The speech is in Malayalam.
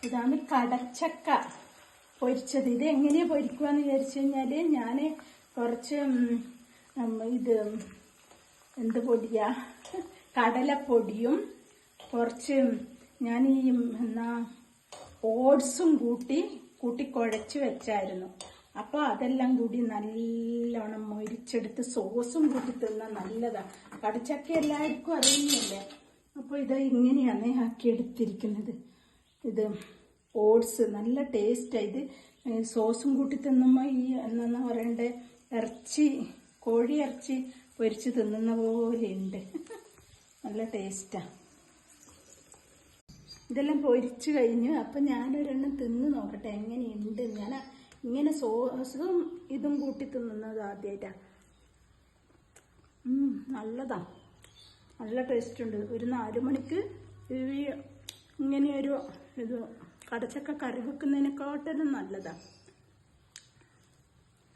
ഇതാണ് കടച്ചക്ക പൊരിച്ചത്. ഇത് എങ്ങനെയാണ് പൊരിക്കുകയെന്ന് വിചാരിച്ചു കഴിഞ്ഞാൽ ഞാൻ കുറച്ച് ഇത് എന്ത് പൊടിയാ, കടലപ്പൊടിയും കുറച്ച് ഞാൻ ഈ ഓട്സും കൂട്ടി കുഴച്ച് വെച്ചായിരുന്നു. അപ്പോൾ അതെല്ലാം കൂടി നല്ലോണം മൊരിച്ചെടുത്ത് സോസും കൂട്ടി തിന്നാൽ നല്ലതാണ്. കടച്ചക്ക എല്ലാവർക്കും അറിയുന്നില്ലേ. അപ്പോൾ ഇത് ഇങ്ങനെയാണ് ആക്കിയെടുത്തിരിക്കുന്നത്. ഇത് ഓട്സ് നല്ല ടേസ്റ്റാണ്. ഇത് സോസും കൂട്ടി തിന്നുമ്പോൾ ഈ എന്നാ പറയണ്ടേ, കോഴി ഇറച്ചി പൊരിച്ച് തിന്നുന്ന പോലെയുണ്ട്. നല്ല ടേസ്റ്റാണ്. ഇതെല്ലാം പൊരിച്ച് കഴിഞ്ഞു. അപ്പം ഞാനൊരെണ്ണം തിന്ന് നോക്കട്ടെ എങ്ങനെയുണ്ട്. ഞാൻ ഇങ്ങനെ സോസും ഇതും കൂട്ടി തിന്നുന്നത് ആദ്യമായിട്ടാണ്. നല്ലതാണ്, നല്ല ടേസ്റ്റ് ഉണ്ട്. ഒരു 4 മണിക്ക് ഇങ്ങനെയൊരു ഇത് കടച്ചക്ക കറി വെക്കുന്നതിനെക്കാട്ടിലും നല്ലതാണ്.